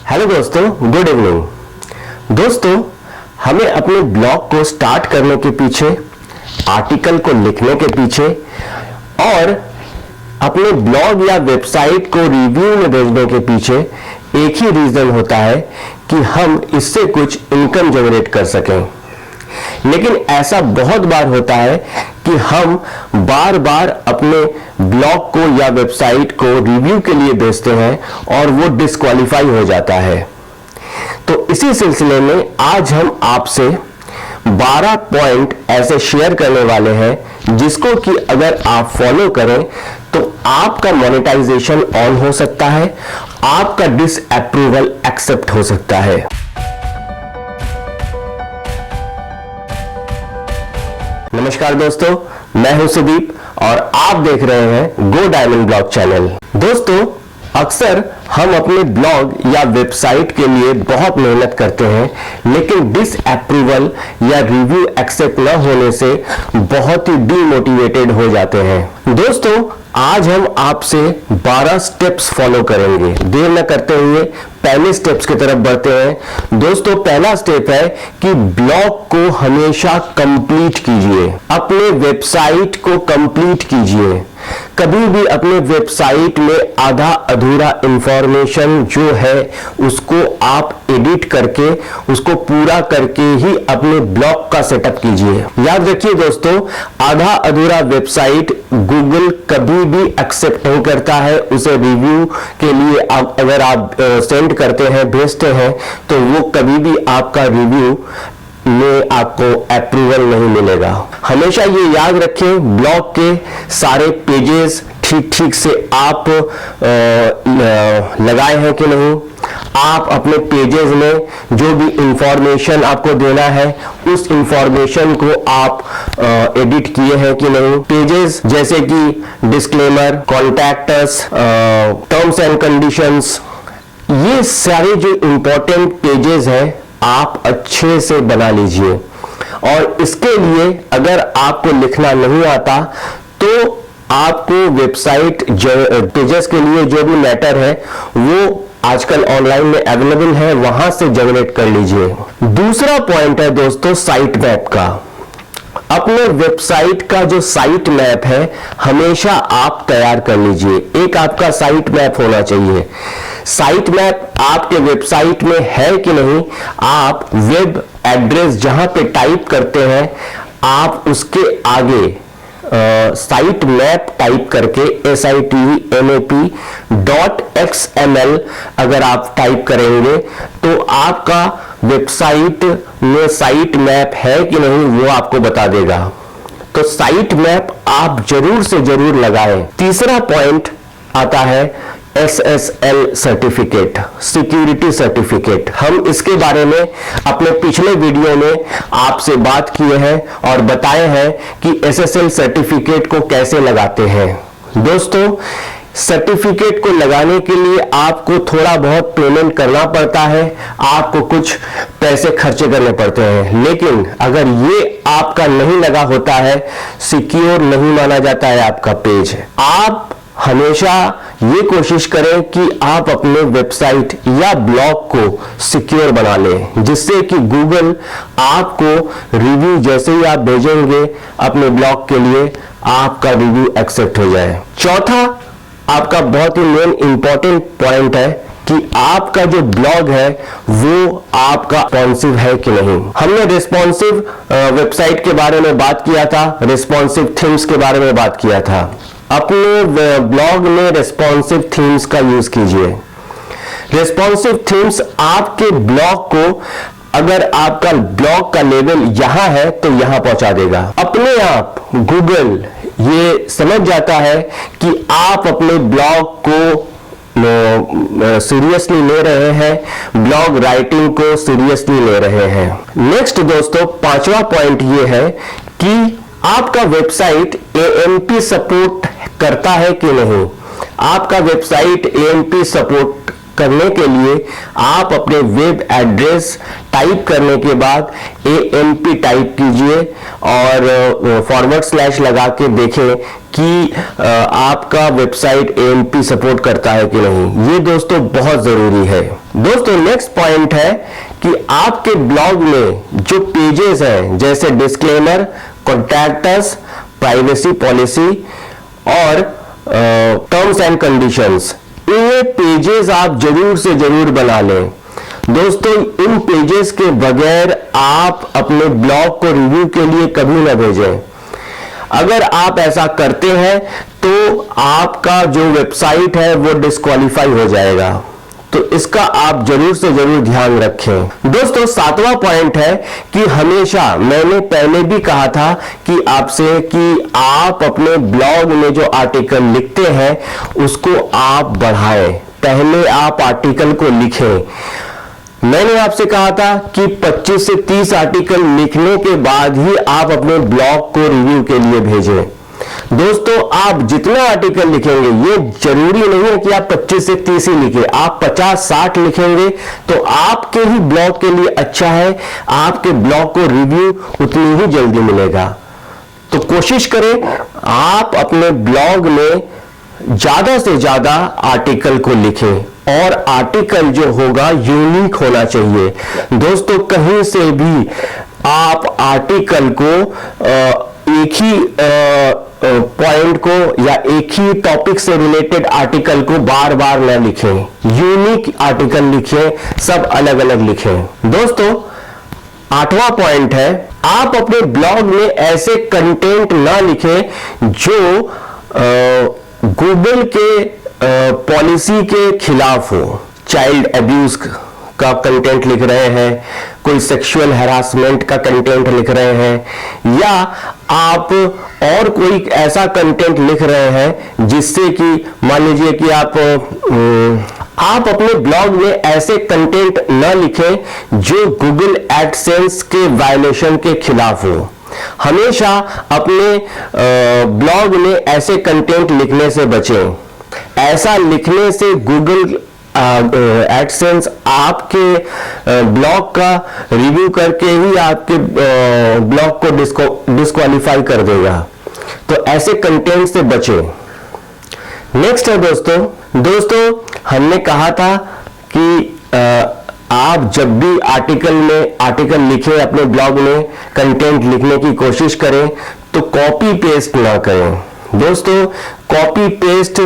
Hello दोस्तों, good evening. दोस्तों, हमें अपने ब्लॉग को स्टार्ट करने के पीछे, आर्टिकल को लिखने के पीछे और अपने ब्लॉग या वेबसाइट को रिव्यू में भेजने के पीछे एक ही रीजन होता है कि हम इससे कुछ इनकम जनरेट कर सकें। लेकिन ऐसा बहुत बार होता है कि हम बार बार अपने ब्लॉग को या वेबसाइट को रिव्यू के लिए भेजते हैं और वो डिस्क्वालीफाई हो जाता है। तो इसी सिलसिले में आज हम आपसे 12 पॉइंट ऐसे शेयर करने वाले हैं जिसको कि अगर आप फॉलो करें तो आपका मोनेटाइजेशन ऑन हो सकता है, आपका डिसअप्रूवल एक्सेप्ट हो सकता है। नमस्कार दोस्तों, मैं हूं सुदीप और आप देख रहे हैं गो डायमंड ब्लॉग चैनल। दोस्तों, अक्सर हम अपने ब्लॉग या वेबसाइट के लिए बहुत मेहनत करते हैं, लेकिन डिसअप्रूवल या रिव्यू एक्सेप्ट न होने से बहुत ही डीमोटिवेटेड हो जाते हैं। दोस्तों, आज हम आपसे 12 स्टेप्स फॉलो करेंगे। देर न करते हुए पहले स्टेप्स की तरफ बढ़ते हैं। दोस्तों, पहला स्टेप है कि ब्लॉग को हमेशा कंप्लीट कीजिए, अपने वेबसाइट को कंप्लीट कीजिए। कभी भी अपने वेबसाइट में आधा अधूरा इंफॉर्मेशन जो है उसको आप एडिट करके उसको पूरा करके ही अपने ब्लॉग का सेटअप कीजिए। याद रखिए दोस्तों, आधा अधूरा वेबसाइट गूगल कभी भी एक्सेप्ट नहीं करता है। उसे रिव्यू के लिए अगर आप सेंड करते हैं, भेजते हैं, तो वो कभी भी आपका रिव्यू में आपको अप्रूवल नहीं मिलेगा। हमेशा ये याद रखें, ब्लॉग के सारे पेजेस ठीक से आप लगाए हैं कि नहीं। आप अपने पेजेस में जो भी इंफॉर्मेशन आपको देना है उस इंफॉर्मेशन को आप एडिट किए हैं कि नहीं। पेजेस जैसे कि disclaimer, contact us, terms and conditions, ये सारे जो इंपॉर्टेंट पेजेस हैं आप अच्छे से बना लीजिए। और इसके लिए अगर आपको लिखना नहीं आता तो आपको वेबसाइट पेजेस के लिए जो भी मैटर है वो आजकल ऑनलाइन में अवेलेबल है, वहां से जनरेट कर लीजिए। दूसरा पॉइंट है दोस्तों, साइट मैप का। अपने वेबसाइट का जो साइट मैप है हमेशा आप तैयार कर लीजिए। एक आपका साइट मैप होना चाहिए। साइट मैप आपके वेबसाइट में है कि नहीं, आप वेब एड्रेस जहां पे टाइप करते हैं आप उसके आगे साइट मैप टाइप करके sitmap.xml अगर आप टाइप करेंगे तो आपका वेबसाइट में साइट मैप है कि नहीं वो आपको बता देगा। तो साइट मैप आप जरूर से जरूर लगाएं। तीसरा पॉइंट आता है SSL सर्टिफिकेट, सिक्योरिटी सर्टिफिकेट। हम इसके बारे में अपने पिछले वीडियो में आपसे बात किए हैं और बताए हैं कि SSL सर्टिफिकेट को कैसे लगाते हैं। दोस्तों, सर्टिफिकेट को लगाने के लिए आपको थोड़ा बहुत पेमेंट करना पड़ता है, आपको कुछ पैसे खर्चे करने पड़ते हैं, लेकिन अगर ये आपका नहीं लगा होता है, सिक्योर नहीं माना जाता है आपका पेज। आप हमेशा ये कोशिश करें कि आप अपने वेबसाइट या ब्लॉग को सिक्योर बना लें, जिससे कि गूगल आपको रिव्यू जैसे ही आप भेजेंगे अपने ब्लॉग के लिए आपका रिव्यू एक्सेप्ट हो जाए। चौथा आपका बहुत ही मेन इंपॉर्टेंट पॉइंट है कि आपका जो ब्लॉग है वो आपका रिस्पॉन्सिव है कि नहीं। हमने रिस्पॉन्सिव वेबसाइट के बारे में बात किया था, रिस्पॉन्सिव थीम्स के बारे में बात किया था। अपने ब्लॉग में रिस्पॉन्सिव थीम्स का यूज कीजिए। रिस्पॉन्सिव थीम्स आपके ब्लॉग को, अगर आपका ब्लॉग का लेवल यहां है तो यहां पहुंचा देगा। अपने आप गूगल ये समझ जाता है कि आप अपने ब्लॉग को सीरियसली ले रहे हैं, ब्लॉग राइटिंग को सीरियसली ले रहे हैं। नेक्स्ट दोस्तों, पांचवा पॉइंट ये है कि आपका वेबसाइट AMP सपोर्ट करता है कि नहीं। आपका वेबसाइट AMP सपोर्ट करने के लिए आप अपने वेब एड्रेस टाइप करने के बाद AMP टाइप कीजिए और फॉरवर्ड स्लैश लगा के देखें कि आपका वेबसाइट AMP सपोर्ट करता है कि नहीं। ये दोस्तों बहुत जरूरी है। दोस्तों नेक्स्ट पॉइंट है कि आपके ब्लॉग में जो पेजेस हैं जैसे disclaimer, contact us, privacy policy और टर्म्स एंड कंडीशंस, ये पेजेस आप जरूर से जरूर बना लें। दोस्तों इन पेजेस के बगैर आप अपने ब्लॉग को रिव्यू के लिए कभी ना भेजें। अगर आप ऐसा करते हैं तो आपका जो वेबसाइट है वो डिस्क्वालीफाई हो जाएगा, तो इसका आप जरूर से जरूर ध्यान रखें। दोस्तों 7वां पॉइंट है कि हमेशा, मैंने पहले भी कहा था कि आपसे कि आप अपने ब्लॉग में जो आर्टिकल लिखते हैं उसको आप बढ़ाएं। पहले आप आर्टिकल को लिखें। मैंने आपसे कहा था कि 25 से 30 आर्टिकल लिखने के बाद ही आप अपने ब्लॉग को रिव्यू के लिए भेजें। दोस्तों आप जितना आर्टिकल लिखेंगे, ये जरूरी नहीं है कि आप 25 से 30 ही लिखें, आप 50-60 लिखेंगे तो आपके ही ब्लॉग के लिए अच्छा है, आपके ब्लॉग को रिव्यू उतनी ही जल्दी मिलेगा। तो कोशिश करें आप अपने ब्लॉग में ज्यादा से ज्यादा आर्टिकल को लिखें और आर्टिकल जो होगा यूनिक होना चाहिए। दोस्तों कहीं से भी आप आर्टिकल को एक ही पॉइंट को या एक ही टॉपिक से रिलेटेड आर्टिकल को बार बार न लिखें, यूनिक आर्टिकल लिखें, सब अलग अलग लिखें। दोस्तों 8वां पॉइंट है, आप अपने ब्लॉग में ऐसे कंटेंट ना लिखें जो गूगल के पॉलिसी के खिलाफ हो। चाइल्ड अब्यूज का कंटेंट लिख रहे हैं, कोई सेक्सुअल हैरासमेंट का कंटेंट लिख रहे हैं, या आप और कोई ऐसा कंटेंट लिख रहे हैं जिससे कि मान लीजिए कि आप अपने ब्लॉग में ऐसे कंटेंट न लिखें जो गूगल एडसेंस के वायलेशन के खिलाफ हो। हमेशा अपने ब्लॉग में ऐसे कंटेंट लिखने से बचें। ऐसा लिखने से गूगल एडसेंस आपके ब्लॉग का रिव्यू करके ही आपके ब्लॉग को डिस्क्वालीफाई कर देगा, तो ऐसे कंटेंट से बचें। नेक्स्ट है दोस्तों हमने कहा था कि आप जब भी आर्टिकल लिखें, अपने ब्लॉग में कंटेंट लिखने की कोशिश करें तो कॉपी पेस्ट ना करें। दोस्तों कॉपी पेस्ट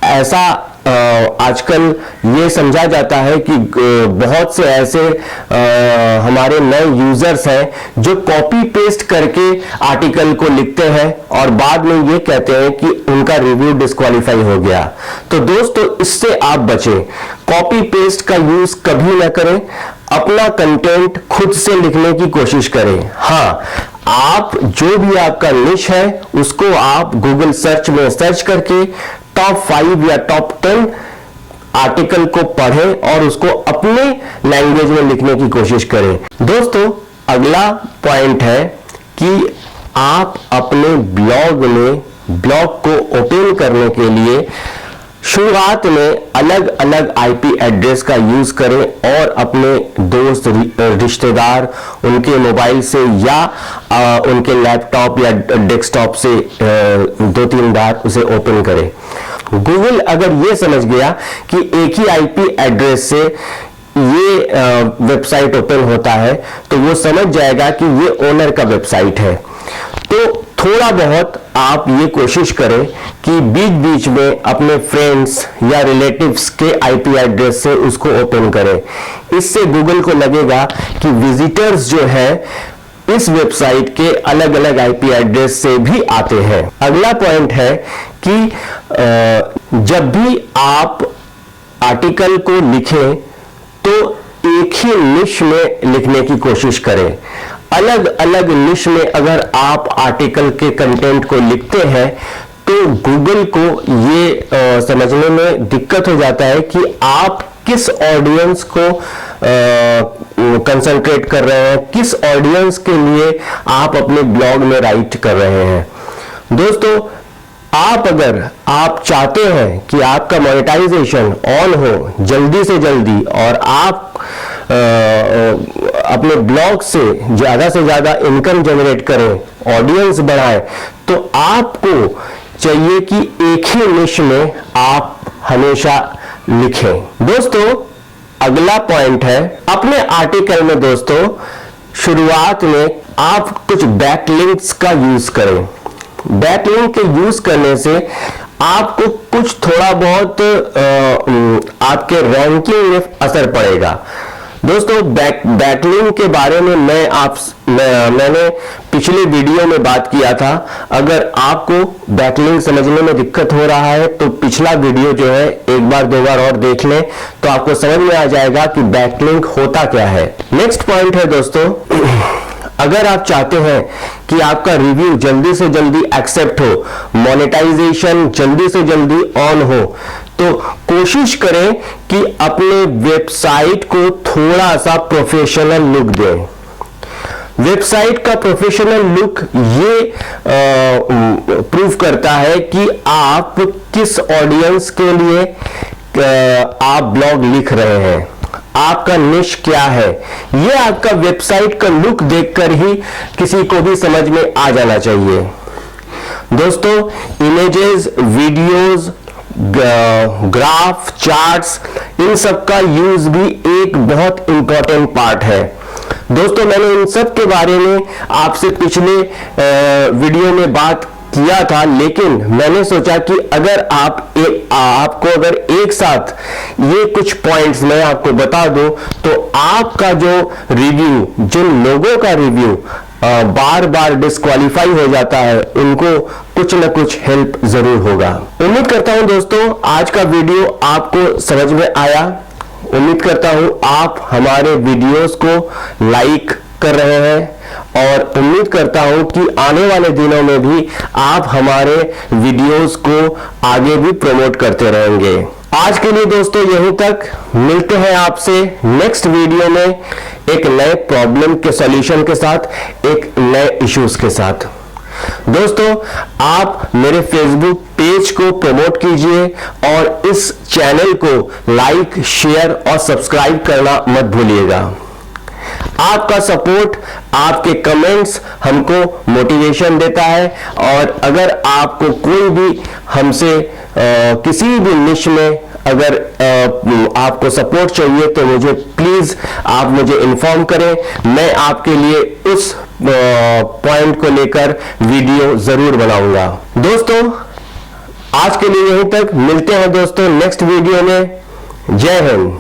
ऐसा आजकल ये समझा जाता है कि बहुत से ऐसे हमारे नए यूजर्स हैं जो कॉपी पेस्ट करके आर्टिकल को लिखते हैं और बाद में ये कहते हैं कि उनका रिव्यू डिस्क्वालीफाई हो गया। तो दोस्तों इससे आप बचें, कॉपी पेस्ट का यूज कभी ना करें, अपना कंटेंट खुद से लिखने की कोशिश करें। हाँ, आप जो भी आपका निश है उसको आप गूगल सर्च में सर्च करके टॉप 5 या टॉप 10 आर्टिकल को पढ़ें और उसको अपने लैंग्वेज में लिखने की कोशिश करें। दोस्तों अगला पॉइंट है कि आप अपने ब्लॉग को ओपन करने के लिए शुरुआत में अलग अलग आईपी एड्रेस का यूज करें और अपने दोस्त रिश्तेदार उनके मोबाइल से या उनके लैपटॉप या डेस्कटॉप से 2-3 बार उसे ओपन करें। गूगल अगर ये समझ गया कि एक ही आईपी एड्रेस से ये वेबसाइट ओपन होता है तो वो समझ जाएगा कि ये ओनर का वेबसाइट है। तो थोड़ा बहुत आप ये कोशिश करें कि बीच बीच में अपने फ्रेंड्स या रिलेटिव्स के आईपी एड्रेस से उसको ओपन करें। इससे गूगल को लगेगा कि विजिटर्स जो है इस वेबसाइट के अलग अलग आईपी एड्रेस से भी आते हैं। अगला पॉइंट है कि जब भी आप आर्टिकल को लिखें तो एक ही निश में लिखने की कोशिश करें। अलग अलग निश में अगर आप आर्टिकल के कंटेंट को लिखते हैं तो गूगल को ये समझने में दिक्कत हो जाता है कि आप किस ऑडियंस को कंसंट्रेट कर रहे हैं, किस ऑडियंस के लिए आप अपने ब्लॉग में राइट कर रहे हैं। दोस्तों अगर आप चाहते हैं कि आपका मोनेटाइजेशन ऑन हो जल्दी से जल्दी और आप अपने ब्लॉग से ज़्यादा इनकम जनरेट करें, ऑडियंस बढ़ाएं, तो आपको चाहिए कि एक ही निश में आप हमेशा लिखें। दोस्तों, अगला पॉइंट है अपने आर्टिकल में दोस्तों शुरुआत में आप कुछ बैकलिंक्स का यूज करें। बैकलिंक के यूज करने से आपको कुछ थोड़ा बहुत आपके रैंकिंग में असर पड़ेगा। दोस्तों, बैकलिंक के बारे में मैंने पिछले वीडियो में बात किया था। अगर आपको बैकलिंक समझने में दिक्कत हो रहा है तो पिछला वीडियो जो है एक बार दो बार और देख लें तो आपको समझ में आ जाएगा कि बैकलिंक होता क्या है। नेक्स्ट पॉइंट है दोस्तों, अगर आप चाहते हैं कि आपका रिव्यू जल्दी से जल्दी एक्सेप्ट हो, मोनेटाइजेशन जल्दी से जल्दी ऑन हो, तो कोशिश करें कि अपने वेबसाइट को थोड़ा सा प्रोफेशनल लुक दें। वेबसाइट का प्रोफेशनल लुक ये प्रूव करता है कि आप किस ऑडियंस के लिए आप ब्लॉग लिख रहे हैं, आपका निश क्या है। ये आपका वेबसाइट का लुक देखकर ही किसी को भी समझ में आ जाना चाहिए। दोस्तों, इमेजेस, वीडियोस, ग्राफ, चार्ट्स, इन सब का यूज भी एक बहुत इंपॉर्टेंट पार्ट है। दोस्तों, मैंने इन सब के बारे में आपसे पिछले वीडियो में बात किया था, लेकिन मैंने सोचा कि अगर आपको अगर एक साथ ये कुछ पॉइंट्स मैं आपको बता दूं तो आपका जो रिव्यू, जिन लोगों का रिव्यू बार बार डिस्क्वालीफाई हो जाता है, उनको कुछ न कुछ हेल्प जरूर होगा। उम्मीद करता हूं दोस्तों आज का वीडियो आपको समझ में आया। उम्मीद करता हूं आप हमारे वीडियोस को लाइक कर रहे हैं और उम्मीद करता हूं कि आने वाले दिनों में भी आप हमारे वीडियोस को आगे भी प्रमोट करते रहेंगे। आज के लिए दोस्तों यहीं तक, मिलते हैं आपसे नेक्स्ट वीडियो में एक नए प्रॉब्लम के सॉल्यूशन के साथ, एक नए इश्यूज के साथ। दोस्तों, आप मेरे फेसबुक पेज को प्रमोट कीजिए और इस चैनल को लाइक, शेयर और सब्सक्राइब करना मत भूलिएगा। आपका सपोर्ट, आपके कमेंट्स हमको मोटिवेशन देता है और अगर आपको कोई भी हमसे किसी भी निश में अगर आपको सपोर्ट चाहिए तो मुझे प्लीज आप मुझे इन्फॉर्म करें। मैं आपके लिए उस पॉइंट को लेकर वीडियो जरूर बनाऊंगा। दोस्तों, आज के लिए यहीं तक, मिलते हैं दोस्तों नेक्स्ट वीडियो में। जय हिंद।